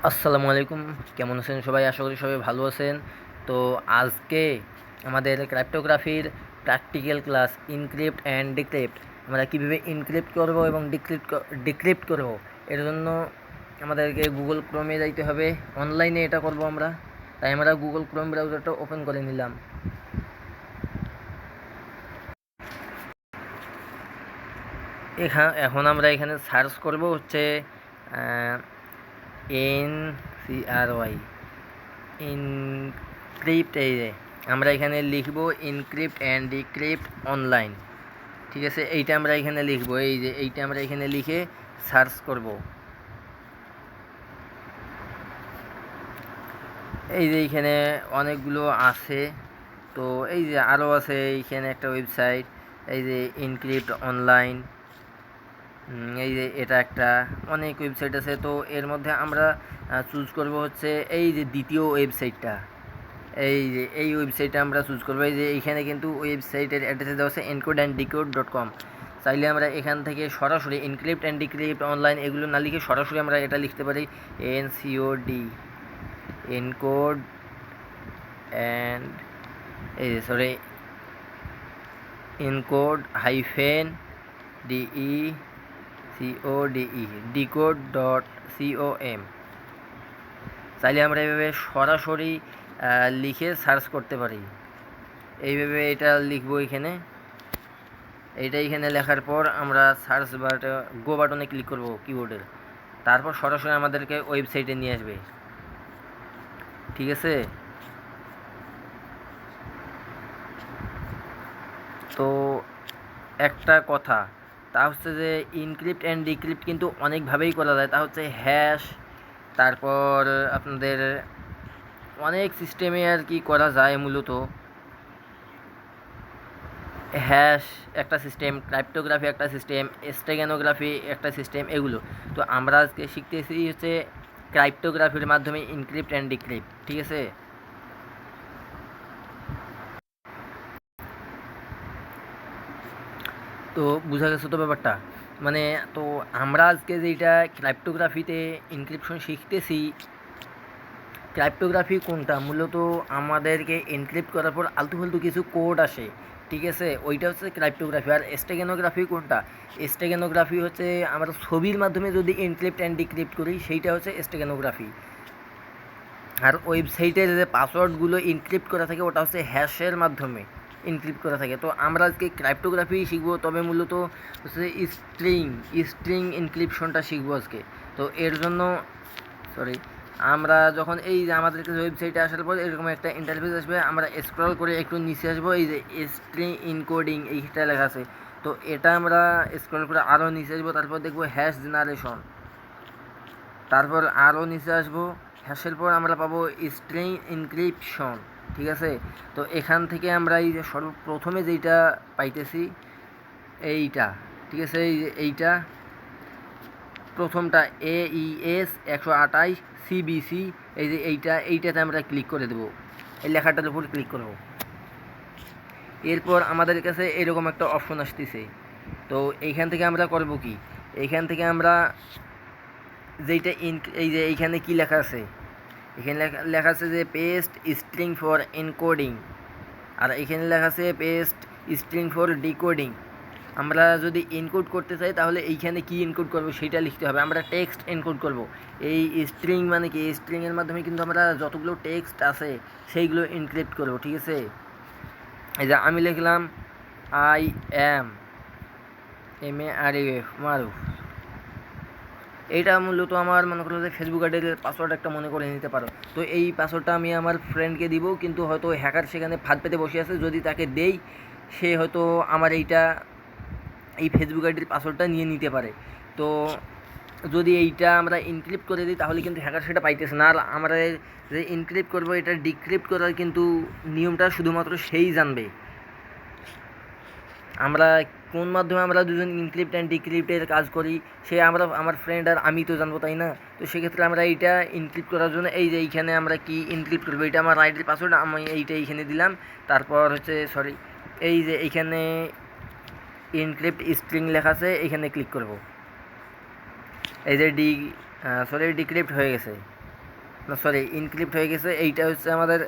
আসসালামু আলাইকুম। কেমন আছেন সবাই? আশা করি সবাই ভালো আছেন। তো আজকে আমাদের ক্রিপ্টোগ্রাফির practical class encrypt and decrypt. আমরা কীভাবে ইনক্রিপ্ট করব এবং ডিক্রিপ্ট করব, এর জন্য আমাদেরকে গুগল ক্রোমে যাইতে হবে। অনলাইনে এটা করব আমরা, তাই আমরা গুগল ক্রোম ব্রাউজারটা ওপেন করে নিলাম। এখন আমরা এখানে সার্চ করব হচ্ছে NCRY ইনক্রিপ্ট। এই যে আমরা এখানে লিখব ইনক্রিপ্ট অ্যান্ড ডিক্রিপ্ট অনলাইন। ঠিক আছে, এইটা আমরা এখানে লিখব। এই যে এইটা আমরা এখানে লিখে সার্চ করব। এই যে এইখানে অনেকগুলো আছে, তো এই যে আরও আছে এইখানে একটা ওয়েবসাইট, এই যে ইনক্রিপ্ট অনলাইন। এই যে এটা একটা, অনেক ওয়েবসাইট আছে। তো এর মধ্যে আমরা চুজ করব হচ্ছে এই যে দ্বিতীয় ওয়েবসাইটটা। এই যে এই ওয়েবসাইটটা আমরা চুজ করবো। এই যে এইখানে কিন্তু ওয়েবসাইটের অ্যাড্রেসে দেওয়া আছে encode&decode.com। চাইলে আমরা এখান থেকে সরাসরি ইনক্রিপ্ট অ্যান্ড ডিক্রিপ্ট অনলাইন এগুলো না লিখে সরাসরি আমরা এটা লিখতে পারি NCOD এনকোড অ্যান্ড এই যে সরি encode-DECODE decode.com। চাইলে আমরা এভাবে সরাসরি লিখে সার্চ করতে পারি। এইভাবে এটা লিখবো এখানে। এইখানে লেখার পর আমরা সার্চ গো বাটনে ক্লিক করব কিবোর্ডের, তারপর সরাসরি আমাদেরকে ওয়েবসাইটে নিয়ে আসবে। ঠিক আছে, তো একটা কথা, তা হচ্ছে যে ইনক্রিপ্ট অ্যান্ড ডিক্রিপ্ট কিন্তু অনেকভাবেই করা যায়। তা হচ্ছে হ্যাশ, তারপর আপনাদের অনেক সিস্টেমে আর কি করা যায়। মূলত হ্যাশ একটা সিস্টেম, ক্রিপ্টোগ্রাফি একটা সিস্টেম, স্টেগানোগ্রাফি একটা সিস্টেম, এগুলো। তো আমরা আজকে শিখতেছি হচ্ছে ক্রিপ্টোগ্রাফির মাধ্যমে ইনক্রিপ্ট অ্যান্ড ডিক্রিপ্ট। ঠিক আছে, তো বোঝা গেছে তো ব্যাপারটা। মানে তো আমরা আজকে যেটা ক্রিপ্টোগ্রাফিতে ইনক্রিপশন শিখতেছি, ক্রিপ্টোগ্রাফি কোনটা, মূলত আমাদেরকে এনক্রিপ্ট করার পর আলতু ফালতু কিছু কোড আসে। ঠিক আছে, ওইটা হচ্ছে ক্রিপ্টোগ্রাফি। আর স্টেগানোগ্রাফি কোনটা? স্টেগানোগ্রাফি হচ্ছে আমরা ছবির মাধ্যমে যদি এনক্রিপ্ট অ্যান্ড ডিক্রিপ্ট করি, সেইটা হচ্ছে স্টেগানোগ্রাফি। আর ওয়েবসাইটের যে পাসওয়ার্ডগুলো এনক্রিপ্ট করা থাকে, ওটা হচ্ছে হ্যাশের মাধ্যমে এনক্রিপ্ট করা থাকে। তো আমরা আজকে ক্রিপ্টোগ্রাফি শিখবো, তবে মূলত হচ্ছে স্ট্রিং এনক্রিপশনটা শিখবো আজকে। তো এর জন্য আমরা যখন এই যে আমাদের কাছে ওয়েবসাইটে আসার পর এরকম একটা ইন্টারফেস আসবে, আমরা স্ক্রল করে একটু নিচে আসবো। এই যে স্ট্রিং ইনকোডিং এইটা লেখা আছে, তো এটা আমরা স্ক্রল করে আরও নিচে আসবো। তারপর দেখবো হ্যাশ জেনারেশন, তারপর আরও নিচে আসবো। হ্যাশের পর আমরা পাবো স্ট্রিং ইনক্রিপশন। ঠিক আছে, তো এখান থেকে আমরা এই যে সর্বপ্রথমে যেইটা পাইতেছি এইটা। ঠিক আছে, এই যে এইটা প্রথমটা AES 128 CBC। এই যে এইটাতে আমরা ক্লিক করে দেবো, এই লেখাটার উপর ক্লিক করব। এরপর আমাদের কাছে এরকম একটা অপশন আসতেছে। তো এইখান থেকে আমরা করব কি, এইখান থেকে আমরা যেইটা এই যে এইখানে কি লেখা আছে, এখানে লেখা আছে যে পেস্ট স্ট্রিং ফর এনকোডিং, আর এখানে লেখা আছে পেস্ট স্ট্রিং ফর ডিকোডিং। আমরা যদি এনকোড করতে চাই তাহলে এইখানে কি এনকোড করব সেটা লিখতে হবে। আমরা টেক্সট এনকোড করব। এই স্ট্রিং মানে কি, স্ট্রিংয়ের মাধ্যমে কিন্তু আমরা যতগুলো টেক্সট আছে সেইগুলো এনক্রিপ্ট করব। ঠিক আছে, এই যে আমি লিখলাম MARUF মারুফ। এইটা মূলত আমার মনে করো যে ফেসবুক আইডির পাসওয়ার্ড একটা মনে করে নিতে পারো। তো এই পাসওয়ার্ডটা আমি আমার ফ্রেন্ডকে দিব, কিন্তু হয়তো হ্যাকার সেখানে ফাঁদ পেতে বসে আছে। যদি তাকে দেই, সে হয়তো আমার এই ফেসবুক আইডির পাসওয়ার্ডটা নিয়ে নিতে পারে। তো যদি এইটা আমরা ইনক্রিপ্ট করে দিই তাহলে কিন্তু হ্যাকার সেটা পাইতেছে না। আর আমরা যে ইনক্রিপ্ট করবো, এটা ডিক্রিপ্ট করার কিন্তু নিয়মটা শুধুমাত্র সেই জানবে। আমরা কোন মাধ্যমে আমরা দুজন ইনক্রিপ্ট অ্যান্ড ডিক্রিপ্টের কাজ করি, সে আমার ফ্রেন্ড আর আমি তো জানবো, তাই না? তো সেক্ষেত্রে আমরা এইটা ইনক্রিপ্ট করার জন্য এই যে এইখানে আমরা কি ইনক্রিপ্ট করবো, এটা আমার আইডির পাসওয়ার্ড, আমি এইখানে দিলাম। তারপর হচ্ছে এই যে এইখানে ইনক্রিপ্ট স্ট্রিং লেখা আছে, এইখানে ক্লিক করব। এই যে ডিক্রিপ্ট হয়ে গেছে। না সরি ইনক্রিপ্ট হয়ে গেছে, এইটা হচ্ছে আমাদের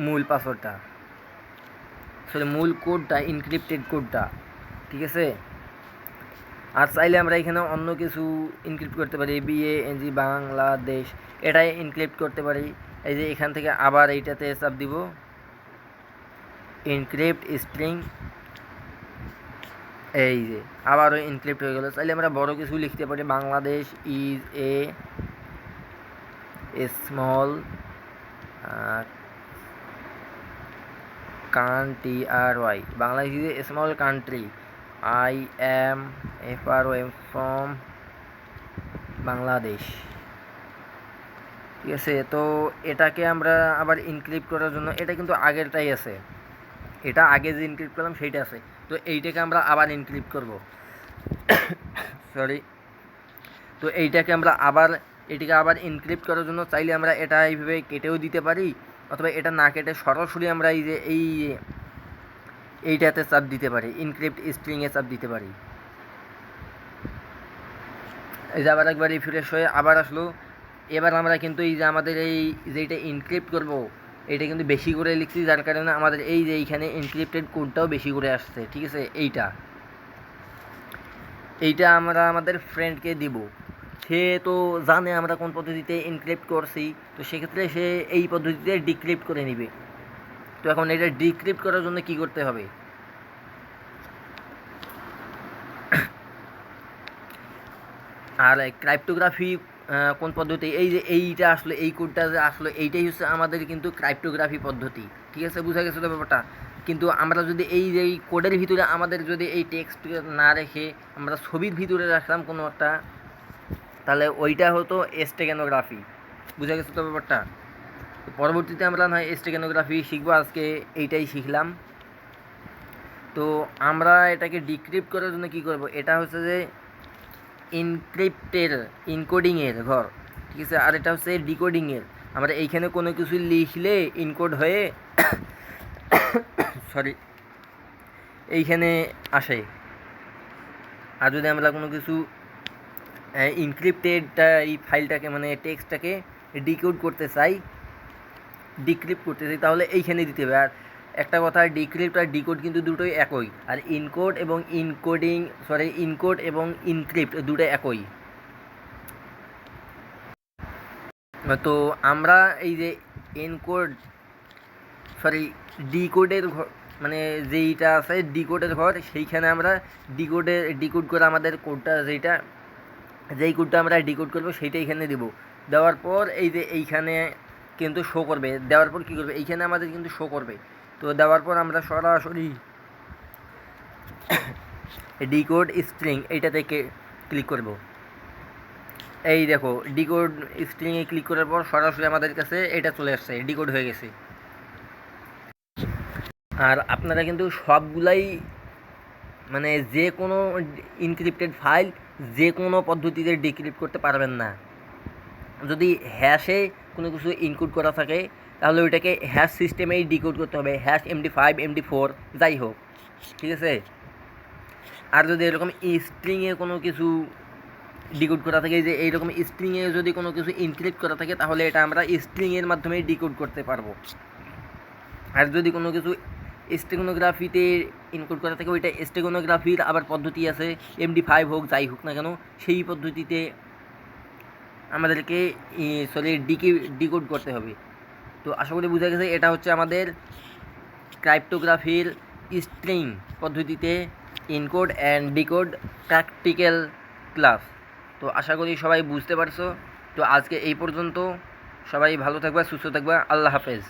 মূল পাসওয়ার্ডটা, সরি মূল কোডটা, ইনক্রিপ্টেড কোডটা, ঠিক আছে। আর চাইলে আমরা এখানে অন্য কিছু ইনক্রিপ্ট করতে পারি, BANG বাংলাদেশ, এটাই ইনক্রিপ্ট করতে পারি। এই যে এখান থেকে আবার এইটাতে চাপ দিব, ইনক্রিপ্ট স্ট্রিং, এই যে আবারও ইনক্রিপ্ট হয়ে গেল। চাইলে আমরা বড় কিছু লিখতে পারি, Bangladesh is a small country, Bangladesh is a small country, FROM from Bangladesh, ঠিক আছে। তো এটাকে আমরা আবার ইনক্রিপ্ট করার জন্য, এটা কিন্তু আগেরটাই আছে, এটা আগে যে ইনক্রিপ্ট করলাম সেইটা আছে, তো এইটাকে আমরা আবার ইনক্রিপ্ট করব, সরি। তো এইটাকে আমরা এটাকে আবার ইনক্রিপ্ট করার জন্য চাইলে আমরা এটা এইভাবে কেটেও দিতে পারি, অথবা এটা না কেটে সরাসরি আমরা এই যে এইটাতে চাপ দিতে পারি, ইনক্রিপ্ট স্ট্রিংয়ে চাপ দিতে পারি। এই যে আবার একবার রিফ্রেশ হয়ে আবার আসলো। এবার আমরা কিন্তু এই যে আমাদের এই যেটা ইনক্রিপ্ট করব, এটা কিন্তু বেশি করে লিখছি, যার কারণে আমাদের এই যে এইখানে ইনক্রিপ্টেড কোডটাও বেশি করে আসছে, ঠিক আছে। এইটা আমরা আমাদের ফ্রেন্ডকে দিব, সে তো জানে আমরা কোন পদ্ধতিতে ইনক্রিপ্ট করছি, তো সেক্ষেত্রে সে এই পদ্ধতিতে ডিক্রিপ্ট করে নিবে। তো এখন এটা ডিক্রিপ্ট করার জন্য কি করতে হবে, আর ক্রাইপ্টোগ্রাফি কোন পদ্ধতি, এই যে এইটা আসলে এই কোডটা যে আসলে এইটাই হচ্ছে আমাদের কিন্তু ক্রাইপ্টোগ্রাফি পদ্ধতি, ঠিক আছে, বুঝা গেছে তো ব্যাপারটা। কিন্তু আমরা যদি এই যে এই কোডের ভিতরে আমাদের যদি এই টেক্সট না রেখে আমরা ছবির ভিতরে রাখলাম কোনো একটা, তাহলে ওইটা হতো স্টেগানোগ্রাফি, বুঝা গেছে তো ব্যাপারটা। তো পরবর্তীতে আমরা নয় স্টেগানোগ্রাফি শিখবো, আজকে এইটাই শিখলাম। তো আমরা এটাকে ডিক্রিপ্ট করার জন্য কী করব, এটা হচ্ছে যে ইনকোডিংয়ের ঘর, ঠিক আছে, আর এটা হচ্ছে ডিকোডিংয়ের। আমরা এইখানে কোনো কিছু লিখলে ইনকোড হয়ে সরি এইখানে আসে, আর যদি আমরা কোনো কিছু ইনক্রিপ্টেডটা এই ফাইলটাকে মানে টেক্সটটাকে ডিকোড করতে চাই, ডিক্রিপ্ট করতে চাই, তাহলে এইখানে দিতে হবে। আর একটা কথা, ডিক্রিপ্ট আর ডিকোড কিন্তু দুটোই একই, আর ইনকোড এবং ইনক্রিপ্ট দুটো একই। তো আমরা এই যে ডিকোডের ঘর, মানে যেইটা আছে ডিকোডের ঘর, সেইখানে আমরা ডিকোড করে আমাদের কোডটা যেই কোডটা আমরা ডিকোড করবো সেইটা এখানে দেবো। দেওয়ার পর এই যে এইখানে কিন্তু শো করবে, দেওয়ার পর কী করবে, এইখানে আমাদের কিন্তু শো করবে। তো দেওয়ার পর আমরা সরাসরি ডিকোড স্ট্রিং এইটাতে ক্লিক করব। এই দেখো ডিকোড স্ট্রিংয়ে ক্লিক করার পর সরাসরি আমাদের কাছে এটা চলে আসছে, ডিকোড হয়ে গেছে। আর আপনারা কিন্তু সবগুলাই মানে যে কোনো ইনক্রিপ্টেড ফাইল যে কোনো পদ্ধতিতে ডিক্রিপ্ট করতে পারবেন না। যদি হ্যাশে কোনো কিছু ইনক্লুড করা থাকে তাহলে ওইটাকে হ্যাশ সিস্টেমেই ডিকোড করতে হবে, #MD5 MD4 যাই হোক, ঠিক আছে। আর যদি এরকম স্ট্রিংয়ে কোনো কিছু ডিকোড করা থাকে, যে এইরকম স্ট্রিংয়ে যদি কোনো কিছু ইনক্রিপ্ট করা থাকে, তাহলে এটা আমরা স্ট্রিংয়ের মাধ্যমে ডিকোড করতে পারবো। আর যদি কোনো কিছু স্টেগনোগ্রাফিতে ইনক্লুড করা থাকে, ওইটা স্টেগনোগ্রাফির আবার পদ্ধতি আছে, MD5 হোক যাই হোক না কেন, সেই পদ্ধতিতে আমাদেরকে ডিকোড করতে হবে। তো আশা করি বোঝা গেছে, এটা হচ্ছে আমাদের ক্রাইপ্টোগ্রাফির স্ট্রিং পদ্ধতিতে encode and decode practical class. তো আশা করি সবাই বুঝতে পারছো। তো আজকে এই পর্যন্ত, সবাই ভালো থাকবা, সুস্থ থাকবা, আল্লাহ হাফেজ।